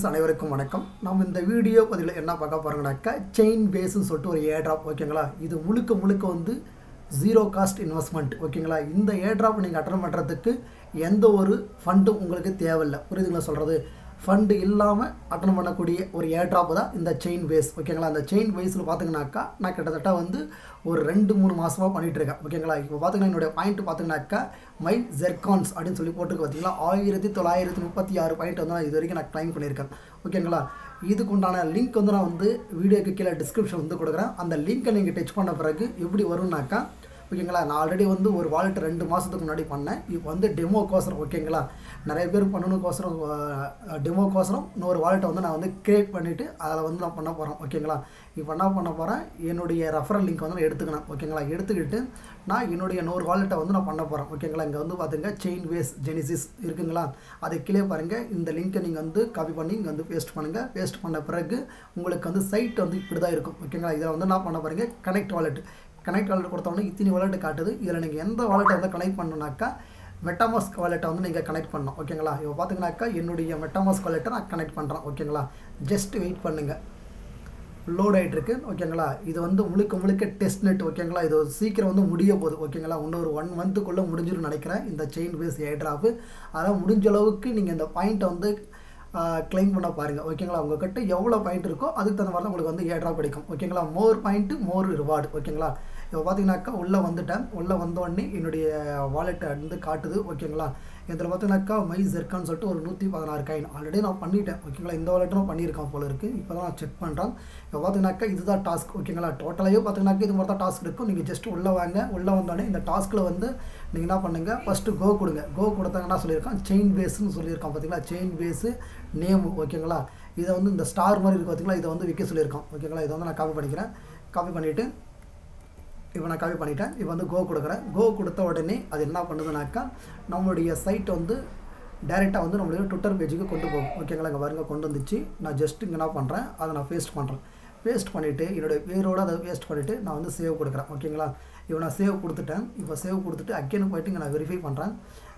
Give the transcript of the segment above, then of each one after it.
Friends அனைவருக்கும் வணக்கம். நம்ம இந்த வீடியோ பதிவில் என்ன பார்க்க போகிறோங்கனாக்கா செயின் பேஸ்ன்னு சொல்லிட்டு ஒரு ஏர்ட்ராப் ஓகேங்களா. இது முழுக்க முழுக்க வந்து ஜீரோ காஸ்ட் இன்வெஸ்ட்மெண்ட் ஓகேங்களா. இந்த ஏர்ட்ராப் நீங்கள் அட்டன் பண்ணுறதுக்கு எந்த ஒரு ஃபண்டும் உங்களுக்கு தேவையில்லை. புரியுதுங்களா சொல்கிறது? ஃபண்டு இல்லாமல் அட்டன் பண்ணக்கூடிய ஒரு ஏர்ட்ராப் தான் இந்த செயின் பேஸ் ஓகேங்களா. அந்த செயின் பேஸில் பார்த்தீங்கன்னாக்கா நான் கிட்டத்தட்ட வந்து ஒரு 2-3 மாதமாக பண்ணிகிட்ருக்கேன் ஓகேங்களா. இப்போ பார்த்தீங்கன்னா என்னுடைய பாயிண்ட் பார்த்தீங்கன்னாக்கா மை ஜெர்கான்ஸ் அப்படின்னு சொல்லி போட்டுருக்கு பார்த்தீங்களா. 1936 பாயிண்ட் வந்து நான் இது வரைக்கும் நான் கிளைம் பண்ணியிருக்கேன் ஓகேங்களா. இதுக்கு உண்டான லிங்க் வந்து நான் வந்து வீடியோக்கு கீழே டிஸ்கிரிப்ஷன் வந்து கொடுக்குறேன். அந்த லிங்க்கை நீங்கள் டச் பண்ண பிறகு எப்படி வரும்னாக்கா ஓகேங்களா. நான் ஆல்ரெடி வந்து ஒரு வாலெட் 2 மாதத்துக்கு முன்னாடி பண்ணேன். இப்போ வந்து டெமோக்கோசரம் ஓகேங்களா. நிறைய பேர் பண்ணணுக்கோசரம் டெமோக்கோசரம் இன்னொரு வாலெட்டை வந்து நான் வந்து கிரியேட் பண்ணிவிட்டு அதில் வந்து நான் பண்ண போகிறேன் ஓகேங்களா. இப்போ என்ன பண்ண போகிறேன், என்னுடைய ரெஃபரல் லிங்க் வந்து நான் எடுத்துக்கணும் ஓகேங்களா. எடுத்துக்கிட்டு நான் என்னுடைய இன்னொரு வாலெட்டை வந்து நான் பண்ண போகிறேன் ஓகேங்களா. இங்கே வந்து பார்த்துங்க செயின் பேஸ் ஜெனிசிஸ் இருக்குங்களா. அதை கீழே பாருங்கள். இந்த லிங்க்கை நீங்கள் வந்து காப்பி பண்ணி இங்கே வந்து பேஸ்ட் பண்ணுங்கள். பேஸ்ட் பண்ண பிறகு உங்களுக்கு வந்து சைட் வந்து இப்படி தான் இருக்கும் ஓகேங்களா. இதில் வந்து என்ன பண்ண பாருங்கள், கனெக்ட் வாலெட் கொடுத்தோன்னே இத்தனை வாலெட் காட்டுது. இதில் நீங்கள் எந்த வாலெட்டை வந்து கனெக்ட் பண்ணணுனாக்கா மெட்டாமாஸ்க் வாலெட்டை வந்து நீங்கள் கனெக்ட் பண்ணணும் ஓகேங்களா. இப்போ பார்த்தீங்கன்னாக்கா என்னுடைய மெட்டாமாஸ்க் வாலெட்டை நான் கனெக்ட் பண்ணுறேன் ஓகேங்களா. ஜஸ்ட் வெயிட் பண்ணுங்கள், லோட் ஆகிட்டுருக்கு ஓகேங்களா. இது வந்து முழுக்க டெஸ்ட் நெட் ஓகேங்களா. இது சீக்கிரம் வந்து முடிய போகுது ஓகேங்களா. இன்னொரு 1 மந்த்துக்குள்ளே முடிஞ்சிடும் நினைக்கிறேன் இந்த செயின் பேஸ் ஏர்ட்ராப்பு. அதனால் முடிஞ்ச அளவுக்கு நீங்கள் இந்த பாயிண்ட்டை வந்து கிளைம் பண்ண பாருங்கள் ஓகேங்களா. உங்கள்கிட்ட எவ்வளோ பாயிண்ட் இருக்கோ அதுக்கு தகுந்த மாதிரி தான் உங்களுக்கு வந்து ஏர்ட்ராப் கிடைக்கும் ஓகேங்களா. மோர் பாயிண்ட்டு மோர் ரிவார்டு ஓகேங்களா. இப்போ பார்த்தீங்கன்னாக்கா உள்ளே வந்துட்டேன். உள்ளே வந்தோடனே என்னுடைய வாலெட்டை வந்து காட்டுது ஓகேங்களா. இதில் பார்த்தீங்கன்னாக்கா மை ஜெர்கான்னு சொல்லிட்டு ஒரு 116 காயின் ஆல்ரெடி நான் பண்ணிட்டேன் ஓகேங்களா. இந்த வாலெட்டும் நான் பண்ணியிருக்கேன் போல இருக்குது. இப்போ தான் நான் செக் பண்ணுறேன். இப்போ பார்த்தீங்கன்னாக்கா இதுதான் டாஸ்க் ஓகேங்களா. டோட்டலாகவே பார்த்தீங்கன்னாக்கா இது மாதிரி தான் டாஸ்க் இருக்கும். நீங்கள் ஜஸ்ட் உள்ளே வாங்க. உள்ளே வந்தோடனே இந்த டாஸ்க்கில் வந்து நீங்கள் என்ன பண்ணுங்கள், ஃபஸ்ட்டு கோ கொடுங்க. கோ கொடுத்தாங்கன்னா சொல்லியிருக்கான் செயின் பேஸ்ன்னு சொல்லியிருக்கான் பார்த்தீங்களா. செயின் பேஸு நேமு ஓகேங்களா. இதை வந்து இந்த ஸ்டார் மாதிரி இருக்குது பார்த்தீங்களா. இதை வந்து விற்க சொல்லியிருக்கான் ஓகேங்களா. இதை வந்து நான் காப்பி பண்ணிக்கிறேன். காப்பி பண்ணிவிட்டு இப்போ நான் காப்பி பண்ணிட்டேன். இப்போ வந்து கோ கொடுக்குறேன். கோ கொடுத்த உடனே அது என்ன பண்ணுதுனாக்கா நம்மளுடைய சைட் வந்து டைரெக்டாக வந்து நம்மளுடைய ட்விட்டர் பேஜுக்கு கொண்டு போகும் ஓகேங்களா. இங்கே வருங்க கொண்டு வந்துச்சு. நான் ஜஸ்ட் இங்கே என்ன பண்ணுறேன், அதை நான் பேஸ்ட் பண்ணுறேன். பேஸ்ட் பண்ணிவிட்டு என்னுடைய பேரோடு அதை பேஸ்ட் பண்ணிவிட்டு நான் வந்து சேவ் கொடுக்குறேன் ஓகேங்களா. இப்போ நான் சேவ் கொடுத்துட்டேன். இப்போ சேவ் கொடுத்துட்டு அகைன் போய்ட்டு இங்கே நான் வெரிஃபை பண்ணுறேன்.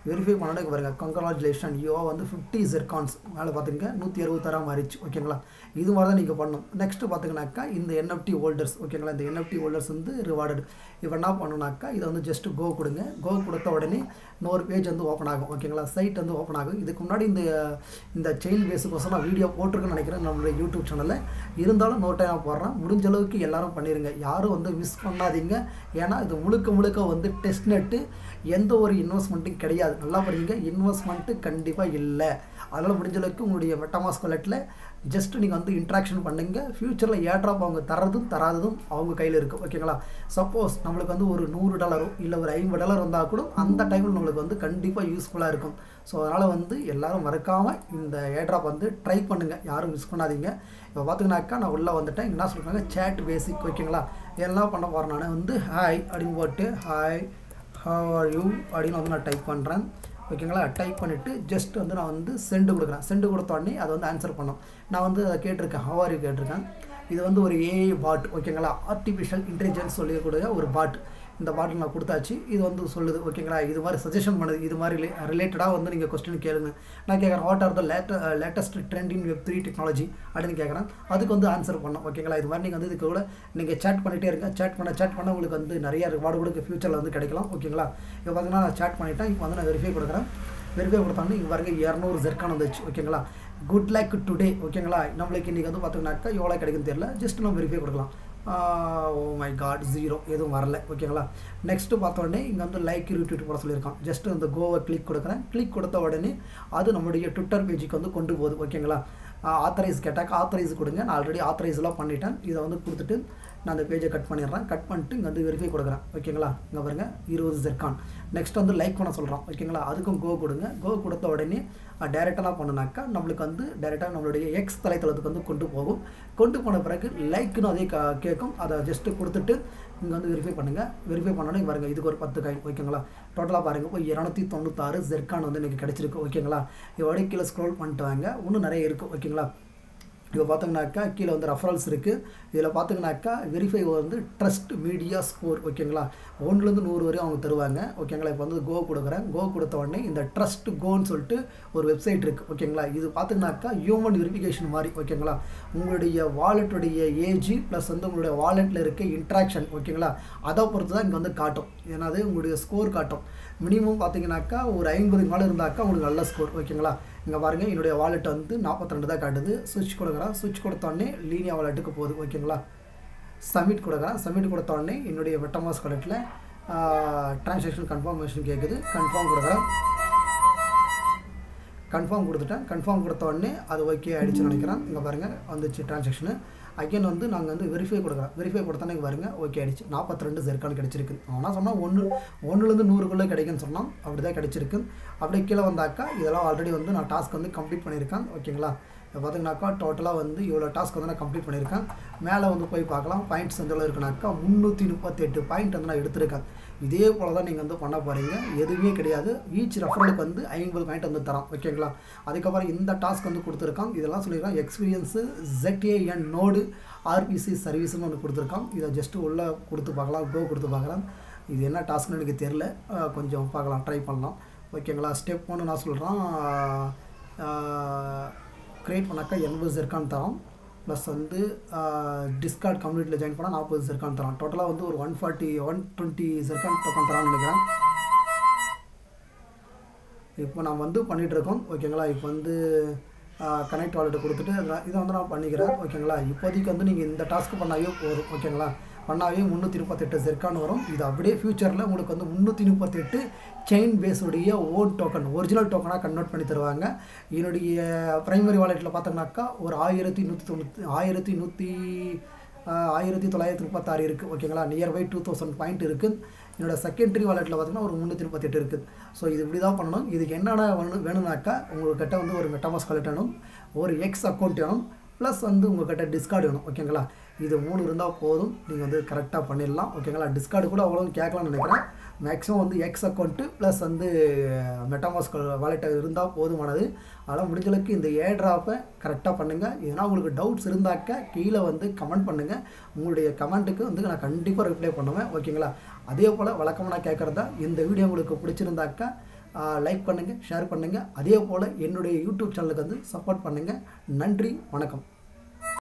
வெரிஃபை பண்ணோடனே பாருங்க, கங்க்ராச்சுலேஷன் யூ வந்து 50 ஜெர்கான்ஸ் மேலே பார்த்துங்க 166 மாறிச்சு ஓகேங்களா. இது மாதிரி தான் நீங்கள் பண்ணணும். நெக்ஸ்ட்டு பார்த்திங்கனாக்கா இந்த NFT ஹோல்டர்ஸ் ஓகேங்களா. இந்த NFT ஹோல்டர்ஸ் வந்து ரிவார்டட். இப்போ என்ன பண்ணணுனாக்கா இதை வந்து ஜஸ்ட்டு கோ கொடுங்க. கோ கொடுத்த உடனே இன்னொரு பேஜ் வந்து ஓப்பன் ஆகும் ஓகேங்களா. சைட் வந்து ஓப்பன் ஆகும். இதுக்கு முன்னாடி இந்த செயின் பேஸுக்கோசம் நான் வீடியோ போட்டிருக்கேன்னு நினைக்கிறேன் நம்மளுடைய யூடியூப் சேனலில். இருந்தாலும் நோட் டைம் போடுறேன். முடிஞ்ச அளவுக்கு எல்லோரும் பண்ணிடுங்க. யாரும் வந்து மிஸ் பண்ணாதீங்க. ஏன்னா இது முழுக்க வந்து டெஸ்ட் நெட்டு, எந்த ஒரு இன்வெஸ்ட்மெண்ட்டும் கிடையாது. நல்லா படிங்க, இன்வெஸ்ட்மெண்ட்டு கண்டிப்பாக இல்லை. அதனால் முடிஞ்ச அளவுக்கு உங்களுடைய மெட்டாமாஸ்க் வாலெட்டில் ஜஸ்ட் நீங்கள் வந்து இன்ட்ராக்ஷன் பண்ணுங்க. ஃப்யூச்சரில் ஏர்ட்ராப் அவங்க தரதும் தராததும் அவங்க கையில் இருக்குது ஓகேங்களா. சப்போஸ் நம்மளுக்கு வந்து ஒரு $100 இல்லை ஒரு $50 வந்தால் கூட அந்த டைமில் நம்மளுக்கு வந்து கண்டிப்பாக யூஸ்ஃபுல்லாக இருக்கும். ஸோ அதனால் வந்து எல்லோரும் மறக்காமல் இந்த ஏர்ட்ராப் வந்து ட்ரை பண்ணுங்கள். யாரும் மிஸ் பண்ணாதீங்க. இப்போ பார்த்தீங்கன்னாக்கா நான் உள்ளே வந்துட்டேன். என்ன சொல்கிறாங்க, சேட் பேசிக் ஓகேங்களா. எல்லாம் பண்ண போகிறேன். நான் வந்து ஹாய் அப்படின்னு போட்டு ஹாய் ஹவ் ஆர் யூ அப்படின்னு வந்து நான் டைப் பண்ணுறேன் ஓகேங்களா. டைப் பண்ணிவிட்டு ஜஸ்ட் வந்து நான் வந்து சென்டு கொடுக்குறேன். சென்டு கொடுத்த உடனே அதை வந்து ஆன்சர் பண்ணோம். நான் வந்து அதை கேட்டிருக்கேன், ஹவ் ஆர் யூ கேட்டிருக்கேன். இது வந்து ஒரு ஏஐ பாட் ஓகேங்களா. ஆர்டிஃபிஷியல் இன்டெலிஜென்ஸ் சொல்லக்கூடிய ஒரு பாட். இந்த பாட்டில் நான் கொடுத்தாச்சு. இது வந்து சொல்லுது ஓகேங்களா. இது மாதிரி சஜஷன் பண்ணுது. இது மாதிரி ரிலேட்டடாக வந்து நீங்கள் கொஸ்டின் கேளுங்க. நான் கேட்குறேன், what are the latest trend in Web3 technology அப்படின்னு கேட்குறேன். அதுக்கு வந்து ஆன்சர் பண்ணோம் ஓகேங்களா. இது மாதிரி நீங்கள் வந்து இதுக்கு கூட நீங்கள் சேட் பண்ணிகிட்டே இருங்க. சேட் பண்ண உங்களுக்கு வந்து நிறைய ரிவார்டு கூட ஃபியூச்சரில் வந்து கிடைக்கலாம் ஓகேங்களா. இப்போ பார்த்தீங்கன்னா நான் சேட் பண்ணிவிட்டேன். இப்போ வந்து நான் வெரிஃபை கொடுக்குறேன். வெரிஃபை கொடுத்தாங்கன்னா இங்கே பாருங்க 200 ஜெர்கான் வந்துச்சு ஓகேங்களா. குட் லக் டுடே ஓகேங்களா. நம்மளுக்கு இன்றைக்கி வந்து பார்த்தீங்கன்னாக்கா எவ்வளோ கிடைக்குன்னு தெரியல. ஜஸ்ட் நம்ம வெரிஃபை கொடுக்கலாம். ஓ மை காட் 0 எதுவும் வரல ஓகேங்களா. நெக்ஸ்ட்டு பார்த்தோடனே இங்கே வந்து லைக் ரீட்வீட் போட சொல்லியிருக்கான். ஜஸ்ட்டு இந்த கோவை கிளிக் கொடுக்குறேன். கிளிக் கொடுத்த உடனே அது நம்மளுடைய ட்விட்டர் பேஜுக்கு வந்து கொண்டு போகுது ஓகேங்களா. ஆத்தரைஸ் கேட்டாக்க ஆத்தரைஸ் கொடுங்க. நான் ஆல்ரெடி ஆத்தரைஸ்லாம் பண்ணிட்டேன். இதை வந்து கொடுத்துட்டு நான் அந்த பேஜை கட் பண்ணிடுறேன். கட் பண்ணிட்டு இங்கே வந்து வெரிஃபை கொடுக்குறேன் ஓகேங்களா. இங்கே பாருங்க 20 ஜெர்கான். நெக்ஸ்ட் வந்து லைக் பண்ண சொல்கிறோம் ஓகேங்களா. அதுக்கும் கோ கொடுங்க. கோ கொடுத்த உடனே டைரெக்டாக பண்ணுனாக்கா நம்மளுக்கு வந்து டைரெக்டாக நம்மளுடைய எக்ஸ் தலைத்தளத்துக்கு வந்து கொண்டு போகும். கொண்டு போன பிறகு லைக்குன்னு அதே கேட்கும். அதை ஜஸ்ட்டு கொடுத்துட்டு இங்கே வந்து வெரிஃபை பண்ணுங்கள். வெரிஃபை பண்ணோன்னே பாருங்கள் இதுக்கு ஒரு 10 காயின் ஓகேங்களா. டோட்டலாக பாருங்கள் இப்போ 296 ஜெர்கான் வந்து எனக்கு கிடச்சிருக்கு ஓகேங்களா. இதோட கீழே ஸ்க்ரோல் பண்ணிட்டு வாங்க. இன்னும் நிறைய இருக்குது ஓகேங்களா. இப்போ பார்த்தீங்கன்னாக்கா கீழே வந்து ரெஃபரல்ஸ் இருக்குது. இதில் பார்த்தீங்கன்னாக்கா வெரிஃபை வந்து ட்ரஸ்ட் மீடியா ஸ்கோர் ஓகேங்களா. 1லேருந்து 100 வரையும் அவங்க தருவாங்க ஓகேங்களா. இப்போ வந்து கோ கொடுக்குறேன். கோ கொடுத்த உடனே இந்த ட்ரஸ்ட் கோன்னு சொல்லிட்டு ஒரு வெப்சைட் இருக்குது ஓகேங்களா. இது பார்த்தீங்கன்னாக்கா ஹியூமன் வெரிஃபிகேஷன் மாதிரி ஓகேங்களா. உங்களுடைய வாலெட்டுடைய ஏஜ் ப்ளஸ் வந்து உங்களுடைய வாலெட்டில் இருக்க இன்ட்ராக்ஷன் ஓகேங்களா, அதை பொறுத்து தான் இங்கே வந்து காட்டும். ஏன்னா அது உங்களுடைய ஸ்கோர் காட்டும். மினிமம் பார்த்தீங்கன்னாக்கா ஒரு 50 மேலே இருந்தாக்கா உங்களுக்கு நல்ல ஸ்கோர் ஓகேங்களா. இங்கே பாருங்கள், என்னுடைய வாலெட் வந்து 42 தான் காட்டுது. சுவிட்ச் கொடுக்குறேன். சுவிட்ச் கொடுத்தோடனே லீனியா வாலெட்டுக்கு போகுது ஓகேங்களா. சப்மிட் கொடுக்குறேன். சப்மிட் கொடுத்தோடனே என்னுடைய மெட்டமாஸ்க் வாலெட்டில் ட்ரான்சாக்ஷன் கன்ஃபர்மேஷன் கேட்குது. கன்ஃபார்ம் கொடுக்குறேன். கன்ஃபார்ம் கொடுத்துட்டேன். கன்ஃபார்ம் கொடுத்த உடனே அது ஓகே ஆகிடுச்சுன்னு நினைக்கிறேன். இங்கே பாருங்கள் வந்துச்சு ட்ரான்சாக்ஷனு. அகைன் வந்து நாங்கள் வந்து வெரிஃபை கொடுக்குறோம். வெரிஃபை கொடுத்தோன்னே இங்கே பாருங்கள் ஓகே ஆகிடுச்சு. 42 ஜெர்கான் கிடச்சிருக்கு. அவனா சொன்னால் 1லேருந்து 100க்குள்ளே கிடைக்குன்னு சொன்னோம். அப்படி தான் கிடச்சிருக்கு. அப்படியே கீழே வந்தாக்கா இதெல்லாம் ஆல்ரெடி வந்து நான் டாஸ்க் வந்து கம்ப்ளீட் பண்ணியிருக்கேன் ஓகேங்களா. இப்போ பார்த்தீங்கன்னாக்கா டோட்டலாக வந்து இவ்வளோ டாஸ்க் வந்து நான் கம்ப்ளீட் பண்ணியிருக்கேன். மேலே வந்து போய் பார்க்கலாம். பாயிண்ட்ஸ் எந்த அளவு இருக்குனாக்கா 338 பாயிண்ட் வந்து நான் எடுத்திருக்கேன். இதே போல் தான் நீங்கள் வந்து பண்ண போகிறீங்க. எதுவுமே கிடையாது. ஈச் ரெஃபரலுக்கு வந்து 50 பாயிண்ட் வந்து தரோம் ஓகேங்களா. அதுக்கப்புறம் இந்த டாஸ்க் வந்து கொடுத்துருக்கான். இதெல்லாம் சொல்லியிருக்கான் எக்ஸ்பீரியன்ஸு ZAN நோடு RPC சர்வீஸ்னு ஒன்று கொடுத்துருக்கான். இதை ஜஸ்ட்டு உள்ளே கொடுத்து பார்க்கலாம். கோ கொடுத்து பார்க்கலாம். இது என்ன டாஸ்க்னு எனக்கு தெரில. கொஞ்சம் பார்க்கலாம், ட்ரை பண்ணலாம் ஓகேங்களா. ஸ்டெப் 1 நான் சொல்கிறேன். க்ரியேட் பண்ணாக்கா 80 ஜெர்கான் தரோம். ப்ளஸ் வந்து டிஸ்கார்ட் கம்யூனிட்டியில் ஜாயின் பண்ணால் 40 ஜெர்கான் தரோம். டோட்டலாக வந்து ஒரு 120 ஜெர்கான் டோக்கன் தரான்னு நினைக்கிறேன். இப்போ நான் வந்து பண்ணிகிட்ருக்கோம் ஓகேங்களா. இப்போ வந்து கனெக்ட் வாலெட்டை கொடுத்துட்டு இதை வந்து நான் பண்ணிக்கிறேன் ஓகேங்களா. இப்போதைக்கு வந்து நீங்கள் இந்த டாஸ்க்கு பண்ணாவே போதும் ஓகேங்களா. பண்ணாவே 338 ஜெர்கான் வரும். இது அப்படியே ஃபியூச்சரில் உங்களுக்கு வந்து 338 செயின் பேஸுடைய ஓன் டோக்கன் ஒரிஜினல் டோக்கனாக கன்வெர்ட் பண்ணி தருவாங்க. என்னுடைய ப்ரைமரி வாலெட்டில் பார்த்தோம்னாக்கா ஒரு 1936 இருக்குது ஓகேங்களா. நியர்பை 2000 பாயிண்ட் இருக்குது. என்னோடய செகண்டரி வாலெட்டில் பார்த்தீங்கன்னா ஒரு 338 இருக்குது. ஸோ இது இப்படி தான் பண்ணணும். இதுக்கு என்னென்ன வேணும்னாக்கா உங்கள்கிட்ட வந்து ஒரு மெட்டமாஸ்க் வாலெட் வேணும், ஒரு எக்ஸ் அக்கௌண்ட் வேணும், ப்ளஸ் வந்து உங்கள்கிட்ட டிஸ்கார்டு வேணும் ஓகேங்களா. இது 3 இருந்தால் போதும். நீங்கள் வந்து கரெக்டாக பண்ணிடலாம் ஓகேங்களா. டிஸ்கார்டு கூட அவ்வளோ கேட்கலாம்னு நினைக்கிறேன். மேக்ஸிமம் வந்து எக்ஸ் அக்கௌண்ட்டு ப்ளஸ் வந்து மெட்டமாஸ்க் வாலெட்டை இருந்தால் போதுமானது. அதனால் முடிஞ்சளவுக்கு இந்த ஏர்ட்ராப்பை கரெக்டாக பண்ணுங்கள். ஏன்னா உங்களுக்கு டவுட்ஸ் இருந்தாக்க கீழே வந்து கமெண்ட் பண்ணுங்கள். உங்களுடைய கமெண்ட்டுக்கு வந்து நான் கண்டிப்பாக ரிப்ளை பண்ணுவேன் ஓகேங்களா. அதே போல் வழக்கமாக நான் கேட்குறதா இந்த வீடியோ உங்களுக்கு பிடிச்சிருந்தாக்கா லைக் பண்ணுங்கள், ஷேர் பண்ணுங்கள். அதே போல் என்னுடைய யூடியூப் சேனலுக்கு வந்து சப்போர்ட் பண்ணுங்கள். நன்றி, வணக்கம்.